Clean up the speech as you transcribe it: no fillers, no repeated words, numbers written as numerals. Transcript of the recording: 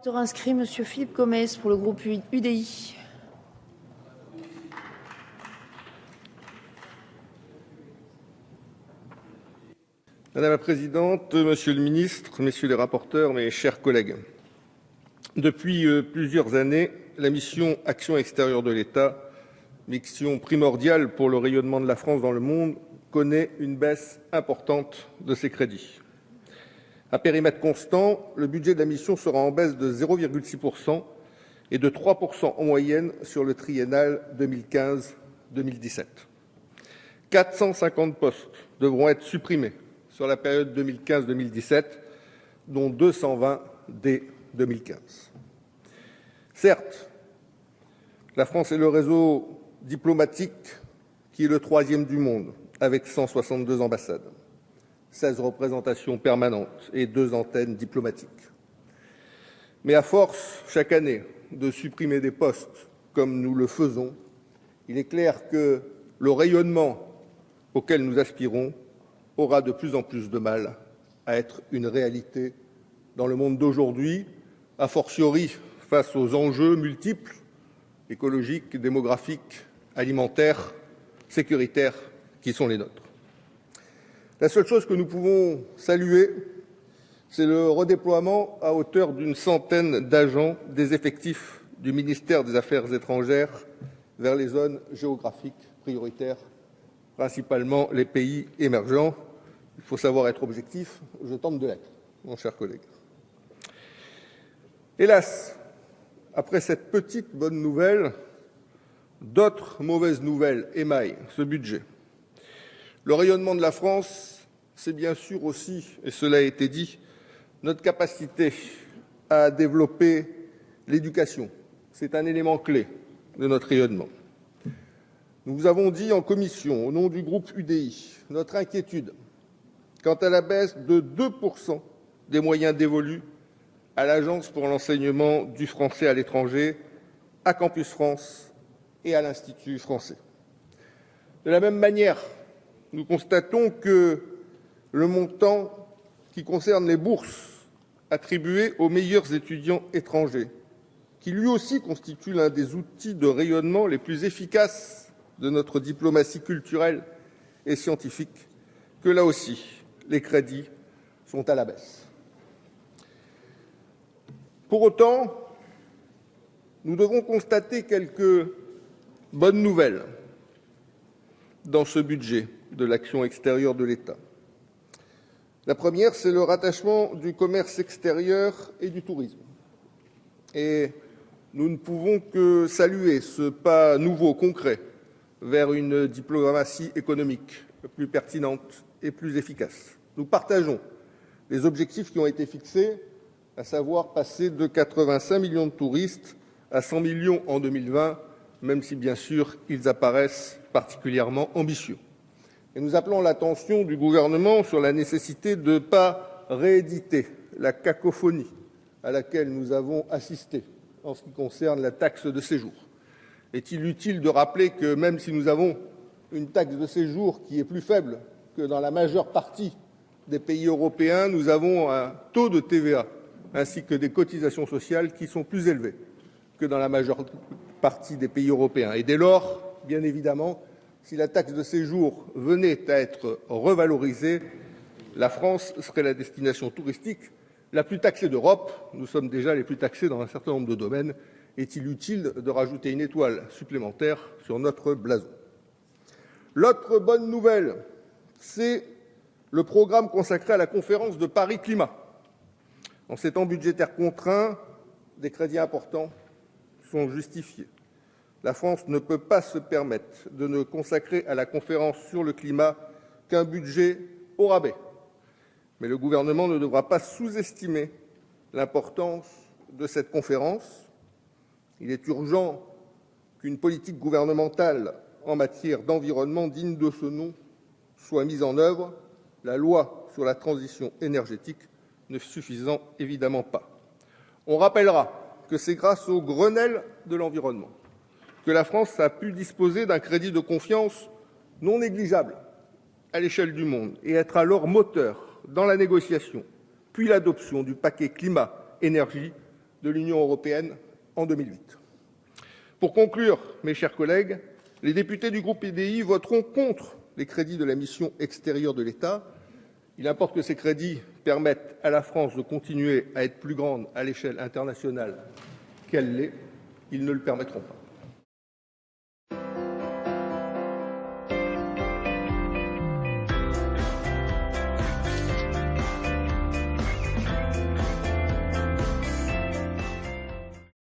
Orateur inscrit, Monsieur Philippe Gomes pour le groupe UDI. Madame la présidente, monsieur le ministre, messieurs les rapporteurs, mes chers collègues. Depuis plusieurs années, la mission Action extérieure de l'État, mission primordiale pour le rayonnement de la France dans le monde, connaît une baisse importante de ses crédits. À périmètre constant, le budget de la mission sera en baisse de 0,6% et de 3% en moyenne sur le triennal 2015-2017. 450 postes devront être supprimés sur la période 2015-2017, dont 220 dès 2015. Certes, la France est le réseau diplomatique qui est le 3e du monde, avec 162 ambassades, 16 représentations permanentes et 2 antennes diplomatiques. Mais à force, chaque année, de supprimer des postes comme nous le faisons, il est clair que le rayonnement auquel nous aspirons aura de plus en plus de mal à être une réalité dans le monde d'aujourd'hui, a fortiori face aux enjeux multiples, écologiques, démographiques, alimentaires, sécuritaires, qui sont les nôtres. La seule chose que nous pouvons saluer, c'est le redéploiement à hauteur d'une centaine d'agents des effectifs du ministère des Affaires étrangères vers les zones géographiques prioritaires, principalement les pays émergents. Il faut savoir être objectif, je tente de l'être, mon cher collègue. Hélas, après cette petite bonne nouvelle, d'autres mauvaises nouvelles émaillent ce budget. Le rayonnement de la France, c'est bien sûr aussi, et cela a été dit, notre capacité à développer l'éducation. C'est un élément clé de notre rayonnement. Nous vous avons dit en commission, au nom du groupe UDI, notre inquiétude quant à la baisse de 2% des moyens dévolus à l'Agence pour l'enseignement du français à l'étranger, à Campus France et à l'Institut français. De la même manière, nous constatons que le montant qui concerne les bourses attribuées aux meilleurs étudiants étrangers, qui lui aussi constitue l'un des outils de rayonnement les plus efficaces de notre diplomatie culturelle et scientifique, que là aussi, les crédits sont à la baisse. Pour autant, nous devons constater quelques bonnes nouvelles dans ce budget de l'action extérieure de l'État. La première, c'est le rattachement du commerce extérieur et du tourisme. Et nous ne pouvons que saluer ce pas nouveau, concret, vers une diplomatie économique plus pertinente et plus efficace. Nous partageons les objectifs qui ont été fixés, à savoir passer de 85 millions de touristes à 100 millions en 2020, même si, bien sûr, ils apparaissent particulièrement ambitieux. Et nous appelons l'attention du gouvernement sur la nécessité de ne pas rééditer la cacophonie à laquelle nous avons assisté en ce qui concerne la taxe de séjour. Est-il utile de rappeler que même si nous avons une taxe de séjour qui est plus faible que dans la majeure partie des pays européens, nous avons un taux de TVA ainsi que des cotisations sociales qui sont plus élevés que dans la majeure partie des pays européens. Et dès lors, bien évidemment, si la taxe de séjour venait à être revalorisée, la France serait la destination touristique la plus taxée d'Europe. Nous sommes déjà les plus taxés dans un certain nombre de domaines. Est-il utile de rajouter une étoile supplémentaire sur notre blason? L'autre bonne nouvelle, c'est le programme consacré à la conférence de Paris Climat. En ces temps budgétaires contraints, des crédits importants sont justifiés. La France ne peut pas se permettre de ne consacrer à la conférence sur le climat qu'un budget au rabais. Mais le gouvernement ne devra pas sous-estimer l'importance de cette conférence. Il est urgent qu'une politique gouvernementale en matière d'environnement digne de ce nom soit mise en œuvre, la loi sur la transition énergétique ne suffisant évidemment pas. On rappellera que c'est grâce au Grenelle de l'environnement que la France a pu disposer d'un crédit de confiance non négligeable à l'échelle du monde et être alors moteur dans la négociation, puis l'adoption du paquet climat-énergie de l'Union européenne en 2008. Pour conclure, mes chers collègues, les députés du groupe UDI voteront contre les crédits de la mission extérieure de l'État. Il importe que ces crédits permettent à la France de continuer à être plus grande à l'échelle internationale qu'elle l'est. Ils ne le permettront pas.